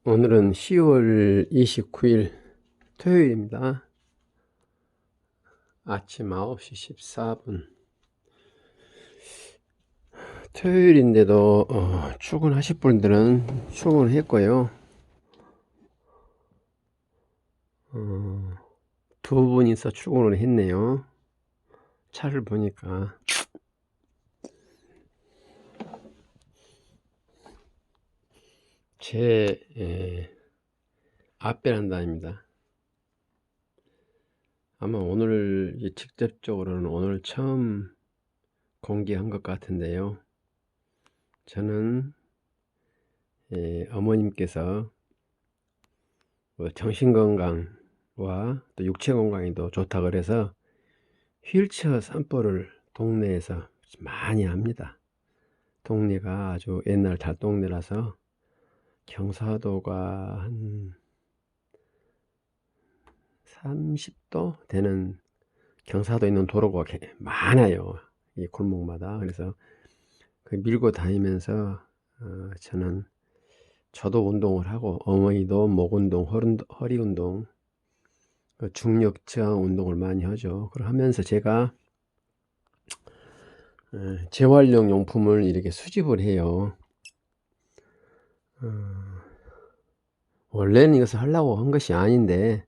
오늘은 10월 29일 토요일입니다. 아침 9시 14분. 토요일인데도 출근하실 분들은 출근했고요. 두 분이서 출근을 했네요. 차를 보니까 제 앞베란다입니다. 아마 오늘 직접적으로는 오늘 처음 공개한 것 같은데요. 저는 어머님께서 정신건강과 또 육체건강에도 좋다 그래서 휠체어 산보를 동네에서 많이 합니다. 동네가 아주 옛날 달동네라서 경사도가 한 30도 되는 경사도 있는 도로가 많아요. 이 골목마다. 그래서 그 밀고 다니면서 저도 운동을 하고 어머니도 목 운동, 허리 운동, 중력 저항 운동을 많이 하죠. 그러면서 제가 재활용 용품을 이렇게 수집을 해요. 원래는 이것을 하려고 한 것이 아닌데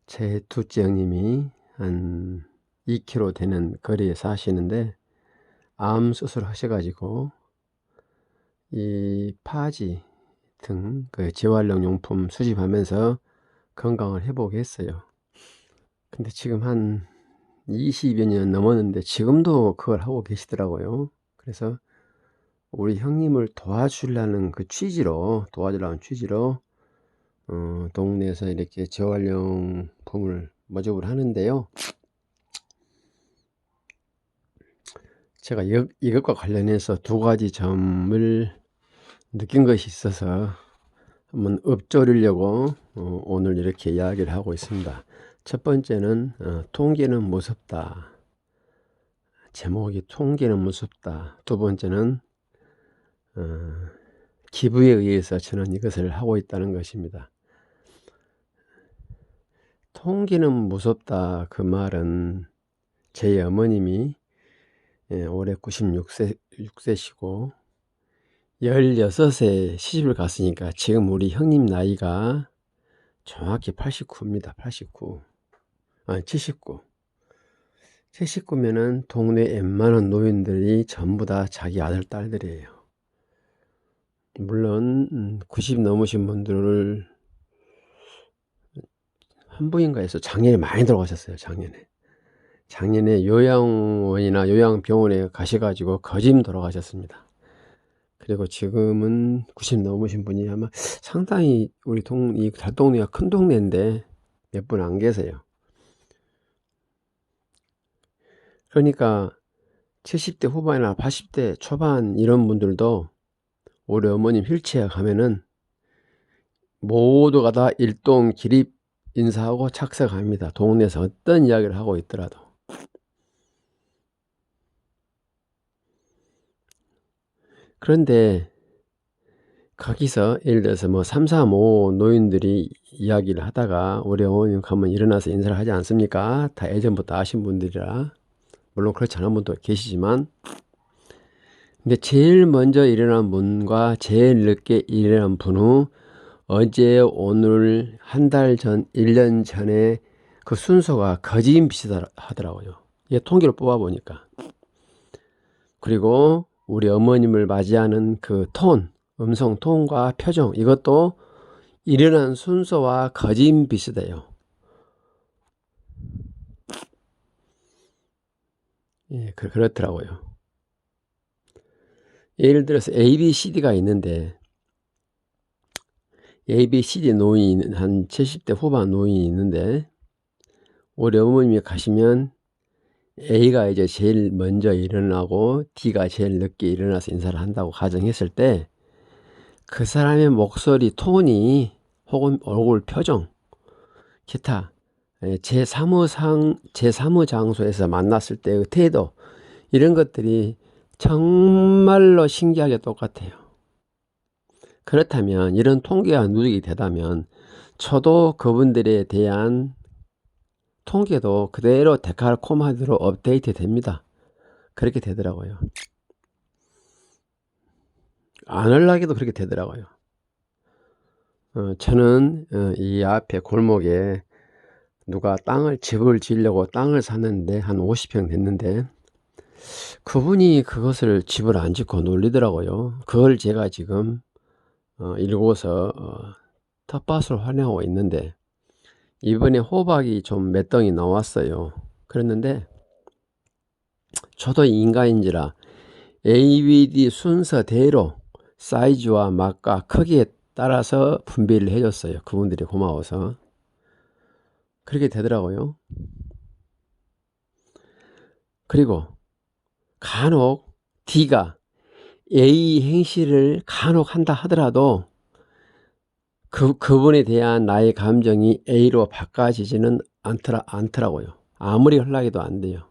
제 둘째 형님이 한 2km 되는 거리에 사시는데 암 수술 하셔가지고 이 파지 등 그 재활용 용품 수집하면서 건강을 회복했어요. 근데 지금 한 20여 년 넘었는데 지금도 그걸 하고 계시더라고요. 그래서 우리 형님을 도와주려는 취지로 동네에서 이렇게 재활용품을 모집을 하는데요. 제가 이것과 관련해서 두 가지 점을 느낀 것이 있어서 한번 읊조리려고 오늘 이렇게 이야기를 하고 있습니다. 첫 번째는 통계는 무섭다. 제목이 통계는 무섭다. 두 번째는 기부에 의해서 저는 이것을 하고 있다는 것입니다. 통계는 무섭다. 그 말은 제 어머님이 올해 96세시고 16세 시집을 갔으니까 지금 우리 형님 나이가 정확히 89입니다. 89. 아니 79. 79면은 동네 웬만한 노인들이 전부 다 자기 아들 딸들이에요. 물론 90 넘으신 분들을 한부인가에서 작년에 많이 돌아가셨어요. 작년에 요양원이나 요양병원에 가셔가지고 거짐 돌아가셨습니다. 그리고 지금은 90 넘으신 분이 아마 상당히 우리 이 달동네가 큰 동네인데 몇 분 안 계세요. 그러니까 70대 후반이나 80대 초반 이런 분들도 우리 어머님 휠체어 가면은 모두가 다 일동 기립 인사하고 착석합니다. 동네에서 어떤 이야기를 하고 있더라도. 그런데 거기서 예를 들어서 뭐 335 노인들이 이야기를 하다가 우리 어머님 가면 일어나서 인사를 하지 않습니까? 다 예전부터 아신 분들이라. 물론 그렇지 않은 분도 계시지만, 근데 제일 먼저 일어난 분과 제일 늦게 일어난 분은 어제 오늘 한 달 전 1년 전에 그 순서가 거진 비슷하더라고요. 이게 통계를 뽑아 보니까. 그리고 우리 어머님을 맞이하는 그 음성 톤과 표정, 이것도 일어난 순서와 거진 비슷해요. 예, 그렇더라고요. 예를 들어서 ABCD가 있는데 ABCD 노인이 한 70대 후반 노인이 있는데 우리 어머님이 가시면 A가 이제 제일 먼저 일어나고 D가 제일 늦게 일어나서 인사를 한다고 가정했을 때 그 사람의 목소리 톤이 혹은 얼굴 표정, 기타 제 사무 장소에서 만났을 때의 태도, 이런 것들이 정말로 신기하게 똑같아요. 그렇다면 이런 통계가 누적이 되다면 저도 그분들에 대한 통계도 그대로 데칼코마니로 업데이트 됩니다. 그렇게 되더라고요. 안 하려고도 그렇게 되더라고요. 저는 이 앞에 골목에 누가 집을 지으려고 땅을 샀는데 한 50평 됐는데 그분이 그것을 집을 안 짓고 놀리더라고요. 그걸 제가 지금 읽고서 텃밭을 활용하고 있는데 이번에 호박이 좀 몇 덩이 나왔어요. 그랬는데 저도 인간인지라 ABD 순서대로 사이즈와 맛과 크기에 따라서 분배를 해줬어요. 그분들이 고마워서. 그렇게 되더라고요. 그리고 간혹 D가 A 행실을 간혹 한다 하더라도 그분에 대한 나의 감정이 A로 바꿔지지는 않더라고요. 아무리 허락해도 안 돼요.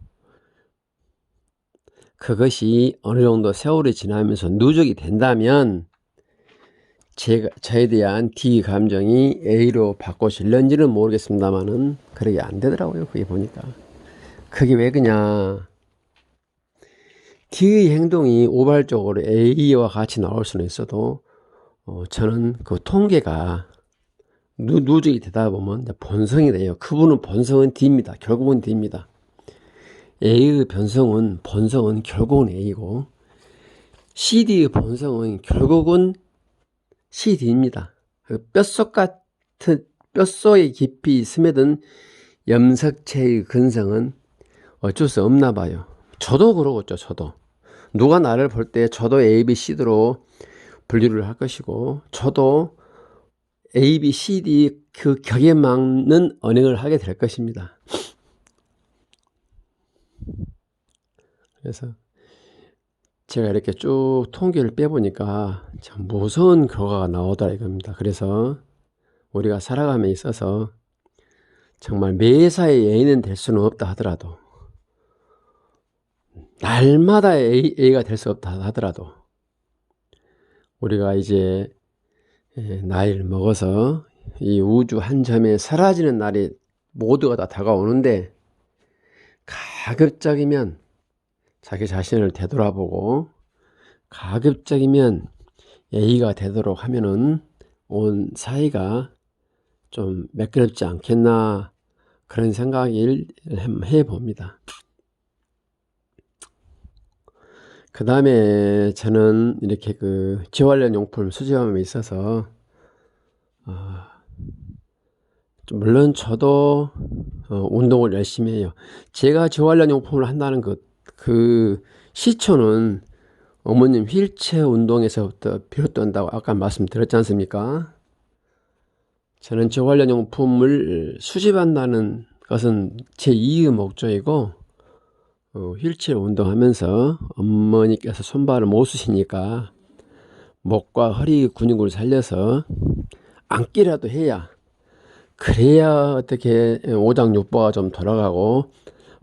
그것이 어느 정도 세월이 지나면서 누적이 된다면 저에 대한 D 감정이 A로 바꿔질는지는 모르겠습니다만은 그러게 안 되더라고요. 그게 보니까. 그게 왜 그냐. D의 행동이 우발적으로 A와 같이 나올 수는 있어도 저는 그 통계가 누적이 되다 보면 본성이 돼요. 그분은 본성은 D입니다. 결국은 D입니다. A의 본성은 결국은 A고 CD의 본성은 결국은 CD입니다. 뼛속에 깊이 스며든 염색체의 근성은 어쩔 수 없나 봐요. 저도 그러겠죠. 저도 누가 나를 볼 때 저도 A, B, C로 분류를 할 것이고 저도 A, B, C, D 그 격에 맞는 언행을 하게 될 것입니다. 그래서 제가 이렇게 쭉 통계를 빼보니까 참 무서운 결과가 나오더라 이겁니다. 그래서 우리가 살아감에 있어서 정말 매사에 A는 될 수는 없다 하더라도 날마다 A가 될 수 없다 하더라도 우리가 이제 나이를 먹어서 이 우주 한 점에 사라지는 날이 모두가 다 다가오는데 가급적이면 자기 자신을 되돌아보고 가급적이면 A가 되도록 하면은 온 사이가 좀 매끄럽지 않겠나 그런 생각을 해봅니다. 그 다음에 저는 이렇게 그 재활용 용품 수집함에 있어서 물론 저도 운동을 열심히 해요. 제가 재활용 용품을 한다는 그 시초는 어머님 휠체어 운동에서부터 비롯된다고 아까 말씀드렸지 않습니까? 저는 재활용 용품을 수집한다는 것은 제 2의 목적이고 휠체어 운동하면서 어머니께서 손발을 못 쓰시니까 목과 허리 근육을 살려서 앉기라도 해야 그래야 어떻게 오장육부가 좀 돌아가고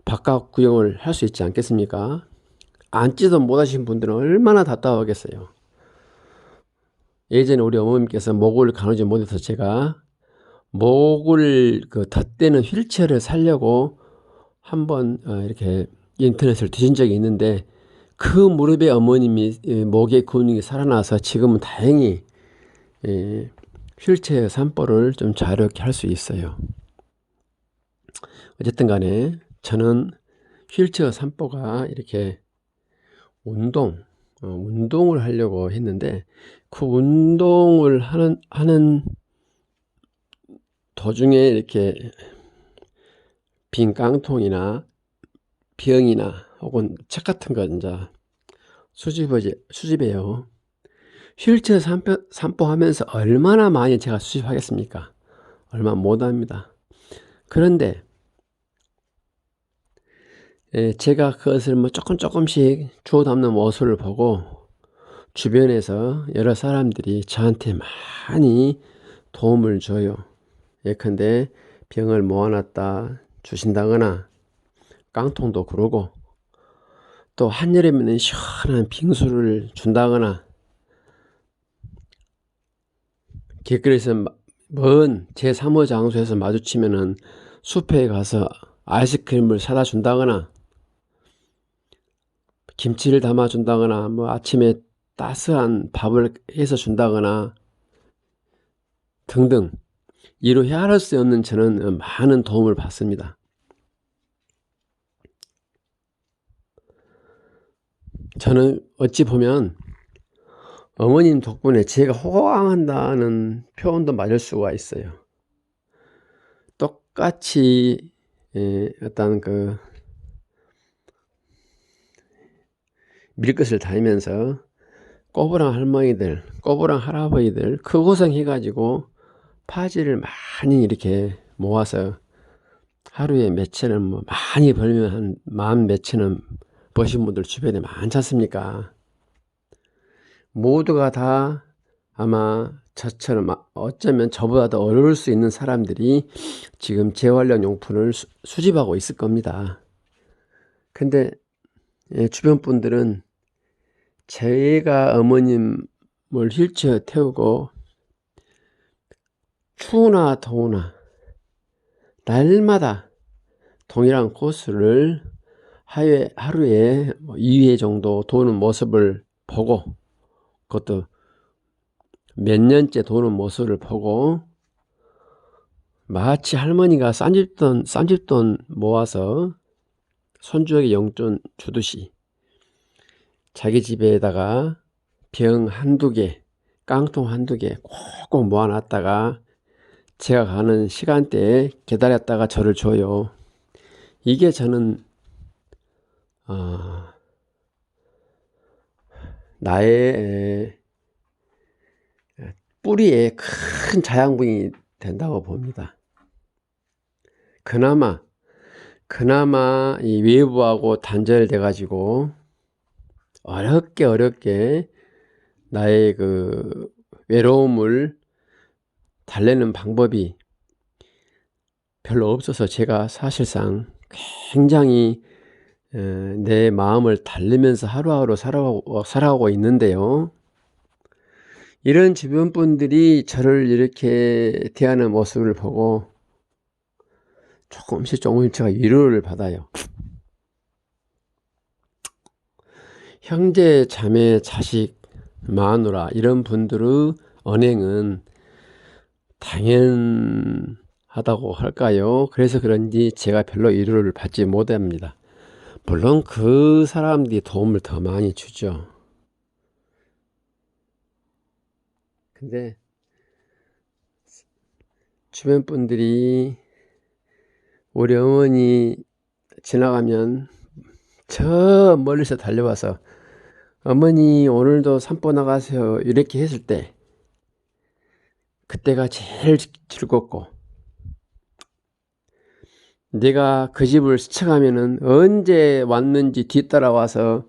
바깥 구경을 할 수 있지 않겠습니까? 앉지도 못하신 분들은 얼마나 답답하겠어요. 예전에 우리 어머님께서 목을 가누지 못해서 제가 목을 덧대는 휠체어를 사려고 한번 이렇게 인터넷을 뒤진 적이 있는데 그 무릎에 어머님이 목의 근육이 살아나서 지금은 다행히 휠체어 산보를 좀 자유롭게 할 수 있어요. 어쨌든 간에 저는 휠체어 산보가 이렇게 운동을 하려고 했는데 그 운동을 하는 도중에 이렇게 빈 깡통이나 병이나 혹은 책 같은 거 이제 수집해요. 휠체어 산보하면서 얼마나 많이 제가 수집하겠습니까? 얼마 못합니다. 그런데 제가 그것을 조금씩 주워 담는 모습을 보고 주변에서 여러 사람들이 저한테 많이 도움을 줘요. 예컨대 병을 모아놨다 주신다거나 깡통도 그러고 또 한여름에는 시원한 빙수를 준다거나 길거리에서 먼 제3의 장소에서 마주치면은 숲에 가서 아이스크림을 사다 준다거나 김치를 담아 준다거나 뭐 아침에 따스한 밥을 해서 준다거나 등등 이로 헤아릴 수 없는 저는 많은 도움을 받습니다. 저는 어찌 보면 어머님 덕분에 제가 호강한다는 표현도 맞을 수가 있어요. 똑같이 어떤 그 밀것을 다니면서 꼬부랑 할머니들, 꼬부랑 할아버지들 크고성 해가지고 파지를 많이 이렇게 모아서 하루에 몇천원 뭐 많이 벌면 한 만 몇천원 버신 분들 주변에 많지 않습니까? 모두가 다 아마 저처럼 어쩌면 저보다 더 어려울 수 있는 사람들이 지금 재활용 용품을 수집하고 있을 겁니다. 근데 주변 분들은 제가 어머님을 휠체어 태우고 추우나 더우나 날마다 동일한 코스를 하루에 2회 정도 도는 모습을 보고 그것도 몇 년째 도는 모습을 보고 마치 할머니가 싼집돈 모아서 손주에게 용돈 주듯이 자기 집에다가 병 한두 개, 깡통 한두 개 꼭꼭 모아놨다가 제가 가는 시간대에 기다렸다가 저를 줘요. 이게 저는 나의 뿌리에 큰 자양분이 된다고 봅니다. 그나마 이 외부하고 단절돼 가지고 어렵게 나의 그 외로움을 달래는 방법이 별로 없어서 제가 사실상 굉장히 내 마음을 달래면서 하루하루 살아가고 있는데요. 이런 주변 분들이 저를 이렇게 대하는 모습을 보고 조금씩 제가 위로를 받아요. 형제, 자매, 자식, 마누라 이런 분들의 언행은 당연하다고 할까요? 그래서 그런지 제가 별로 위로를 받지 못합니다. 물론 그 사람들이 도움을 더 많이 주죠. 근데 주변 분들이 우리 어머니 지나가면 저 멀리서 달려와서 어머니 오늘도 산보 나가세요 이렇게 했을 때 그때가 제일 즐겁고 내가 그 집을 스쳐가면은 언제 왔는지 뒤따라와서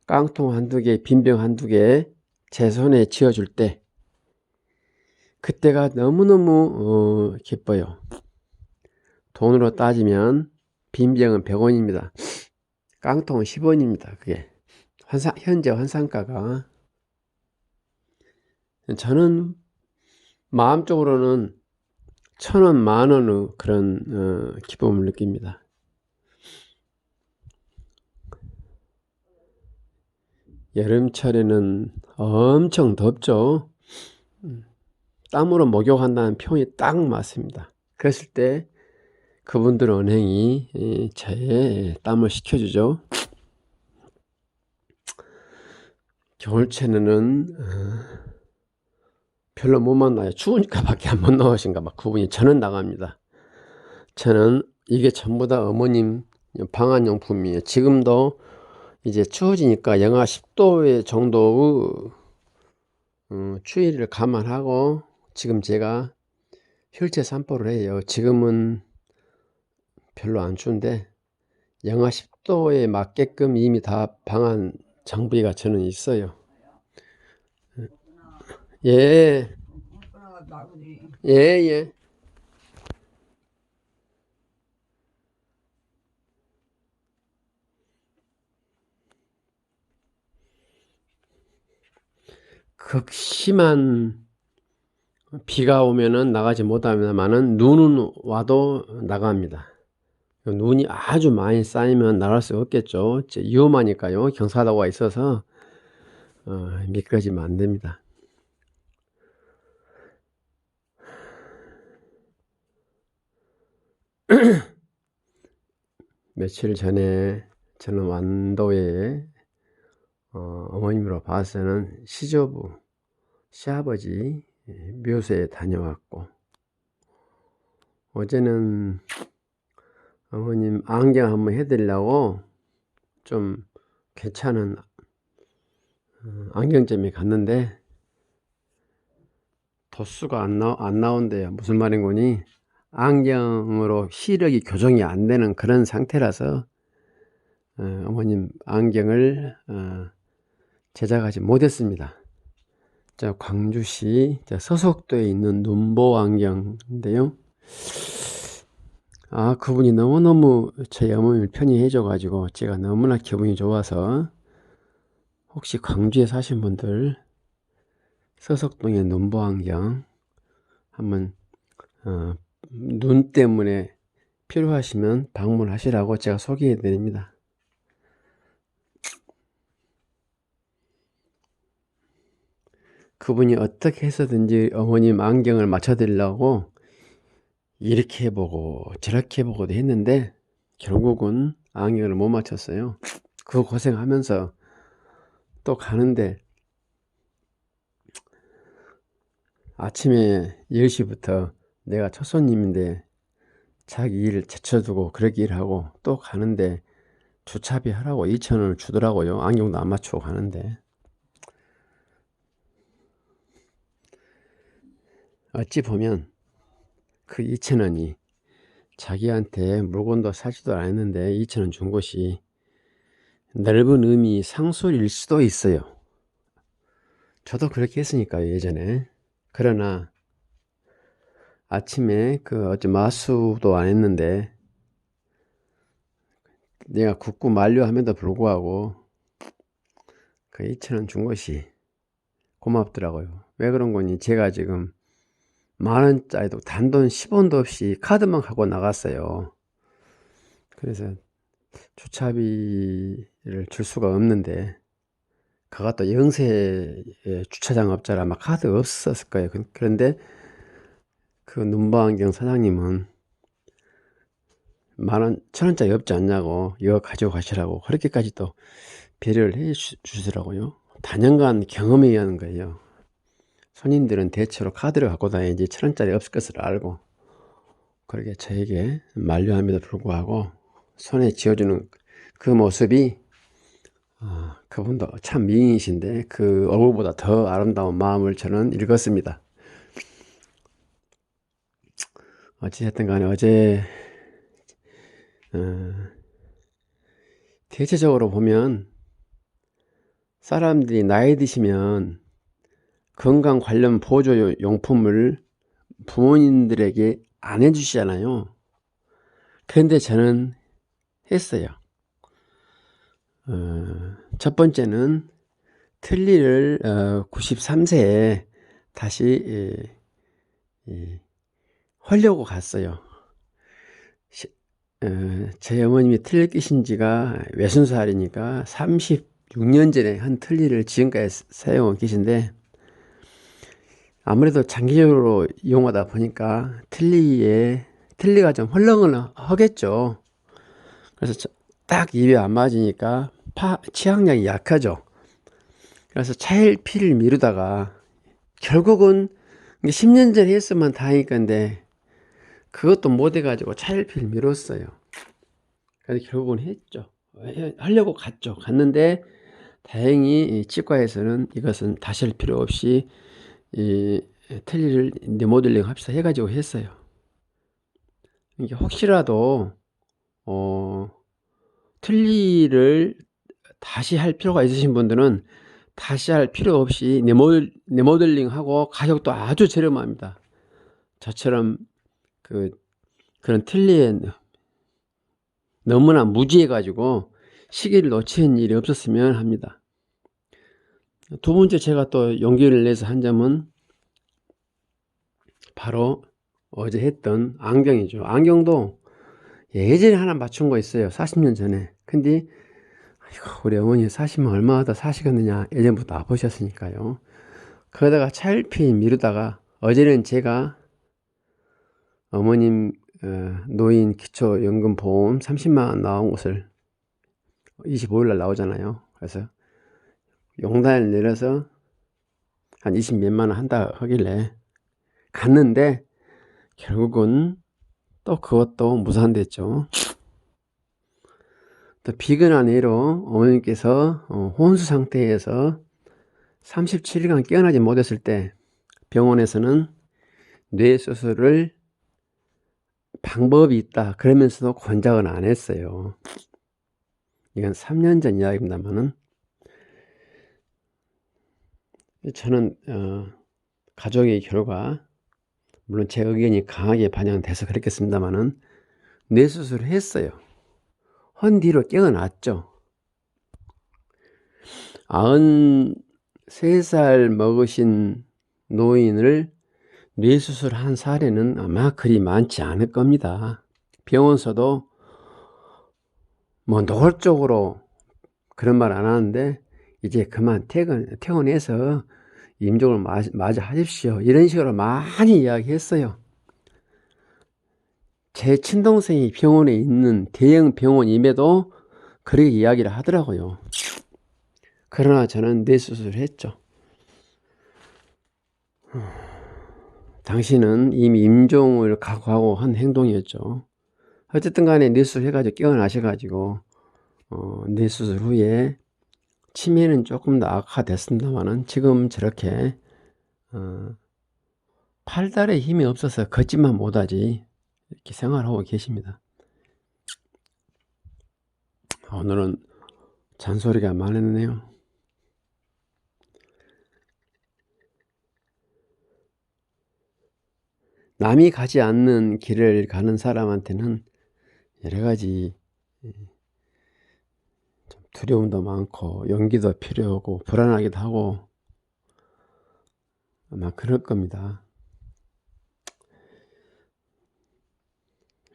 깡통 한두 개, 빈병 한두 개 제 손에 쥐어줄 때 그때가 너무너무 기뻐요. 돈으로 따지면 빈병은 100원입니다. 깡통은 10원입니다. 그게 현재 환산가가. 저는 마음적으로는 1,000원, 만원의 그런 기쁨을 느낍니다. 여름철에는 엄청 덥죠. 땀으로 목욕한다는 표현이 딱 맞습니다. 그랬을 때 그분들 언행이 저의 땀을 식혀주죠. 겨울철에는 별로 못 만나요. 추우니까 밖에 안 못 나오신가 막 그분이. 저는 나갑니다. 저는 이게 전부 다 어머님 방한용품이에요. 지금도 이제 추워지니까 영하 10도 정도의 추위를 감안하고 지금 제가 휠체어 산보를 해요. 지금은 별로 안 추운데 영하 10도에 맞게끔 이미 다 방한 장비가 저는 있어요. 예, 예, 예. 극심한 비가 오면은 나가지 못합니다만은 눈은 와도 나갑니다. 눈이 아주 많이 쌓이면 나갈 수 없겠죠. 위험하니까요. 경사도가 있어서 미끄러지면 안 됩니다. 며칠 전에 저는 완도에 어머님으로 봐서는 시아버지 묘소에 다녀왔고, 어제는 어머님 안경 한번 해드리려고 좀 괜찮은 안경점에 갔는데 도수가 안 나온대요. 무슨 말인 거니? 안경으로 시력이 교정이 안 되는 그런 상태라서 어머님 안경을 제작하지 못했습니다. 광주시 서석도에 있는 눈보 안경인데요. 그분이 너무너무 저희 어머니를 편히 해줘 가지고 제가 너무나 기분이 좋아서, 혹시 광주에 사신 분들 서석동의 눈보 안경 한번 눈 때문에 필요하시면 방문하시라고 제가 소개해 드립니다. 그분이 어떻게 해서든지 어머님 안경을 맞춰 드리려고 이렇게 해보고 저렇게 해보고도 했는데 결국은 안경을 못 맞췄어요. 그 고생하면서 또 가는데 아침에 10시부터 내가 첫 손님인데 자기 일을 제쳐두고 그렇게 일하고 또 가는데 주차비 하라고 2,000원을 주더라고요. 안경도 안 맞추고 가는데. 어찌 보면 그 2,000원이 자기한테 물건도 사지도 않았는데 2,000원 준 것이 넓은 의미 상술일 수도 있어요. 저도 그렇게 했으니까요, 예전에. 그러나 아침에 어제 마수도 안 했는데 내가 굽고 만류함에도 불구하고 그 2,000원 준 것이 고맙더라고요. 왜 그런 거니? 제가 지금 만원짜리도 단돈 10원도 없이 카드만 갖고 나갔어요. 그래서 주차비를 줄 수가 없는데, 그가 또 영세 주차장업자라 아마 카드 없었을 거예요. 그런데 그 눈보안경 사장님은 10,000원, 1,000원짜리 없지 않냐고 이거 가지고 가시라고 그렇게까지 또 배려를 해 주시더라고요. 다년간 경험에 의한 거예요. 손님들은 대체로 카드를 갖고 다니지 1,000원짜리 없을 것을 알고 그렇게 저에게 만류함에도 불구하고 손에 쥐어주는 그 모습이, 그분도 참 미인이신데 그 얼굴보다 더 아름다운 마음을 저는 읽었습니다. 어찌됐든 간에 어제 대체적으로 보면 사람들이 나이 드시면 건강 관련 보조 용품을 부모님들에게 안 해주시잖아요. 그런데 저는 했어요. 첫 번째는 틀니를 93세에 다시 하려고 갔어요. 제 어머님이 틀니 끼신 지가 60살이니까 36년 전에 한 틀니를 지금까지 사용하고 계신데, 아무래도 장기적으로 이용하다 보니까 틀니가 좀 헐렁헐렁하겠죠. 그래서 딱 입에 안 맞으니까 치약량이 약하죠. 그래서 차일피를 미루다가 결국은 10년 전에 했으면 다행일 건데 그것도 못 해가지고 차일피를 미뤘어요. 그래서 결국은 했죠. 하려고 갔는데 다행히 치과에서는 이것은 다시 할 필요 없이 이 틀니를 리모델링 합시다 해가지고 했어요. 이게 혹시라도 틀니를 다시 할 필요가 있으신 분들은 다시 할 필요 없이 리모델링 하고 가격도 아주 저렴합니다. 저처럼 그런 틀니에 너무나 무지해 가지고 시기를 놓치는 일이 없었으면 합니다. 두 번째 제가 또 용기를 내서 한 점은 바로 어제 했던 안경이죠. 안경도 예전에 하나 맞춘 거 있어요. 40년 전에. 근데 아이고, 우리 어머니 사시면 얼마나 더 사시겠느냐, 예전부터 아프셨으니까요. 그러다가 차일피 미루다가 어제는 제가 어머님 노인 기초연금보험 30만원 나온 것을 25일날 나오잖아요. 그래서 용단을 내려서 한 20몇만원 한다 하길래 갔는데 결국은 또 그것도 무산됐죠. 또 비근한 애로 어머님께서 혼수 상태에서 37일간 깨어나지 못했을 때 병원에서는 뇌수술을 방법이 있다 그러면서도 권장은 안 했어요. 이건 3년 전 이야기입니다만은, 저는 가족의 결과, 물론 제 의견이 강하게 반영돼서 그랬겠습니다만은 뇌수술을 했어요. 헌 뒤로 깨어났죠. 93살 먹으신 노인을 뇌수술한 사례는 아마 그리 많지 않을 겁니다. 병원서도 뭐 노골적으로 그런 말 안 하는데 이제 그만 퇴원해서 임종을 마저 하십시오, 이런 식으로 많이 이야기했어요. 제 친동생이 병원에 있는 대형 병원임에도 그렇게 이야기를 하더라고요. 그러나 저는 뇌수술을 했죠. 당신은 이미 임종을 각오하고 한 행동이었죠. 어쨌든 간에 뇌수술 해가지고 깨어나셔가지고 뇌수술 후에 치매는 조금 더 악화됐습니다만은 지금 저렇게 팔다리에 힘이 없어서 걷지만 못하지 이렇게 생활하고 계십니다. 오늘은 잔소리가 많았네요. 남이 가지 않는 길을 가는 사람한테는 여러 가지 좀 두려움도 많고 용기도 필요하고 불안하기도 하고 아마 그럴 겁니다.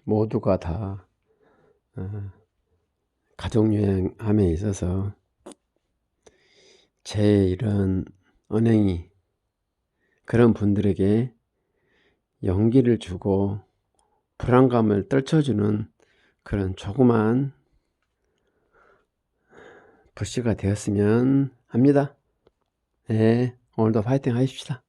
모두가 다 가족여행함에 있어서 제 이런 언행이 그런 분들에게 용기를 주고 불안감을 떨쳐주는 그런 조그만 불씨가 되었으면 합니다. 네, 오늘도 파이팅 하십시다.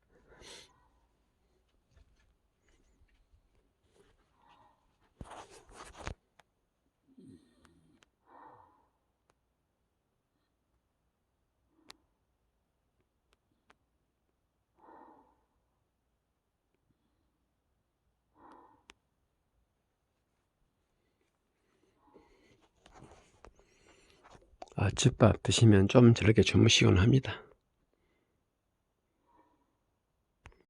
아침밥 드시면 좀 저렇게 주무시곤 합니다.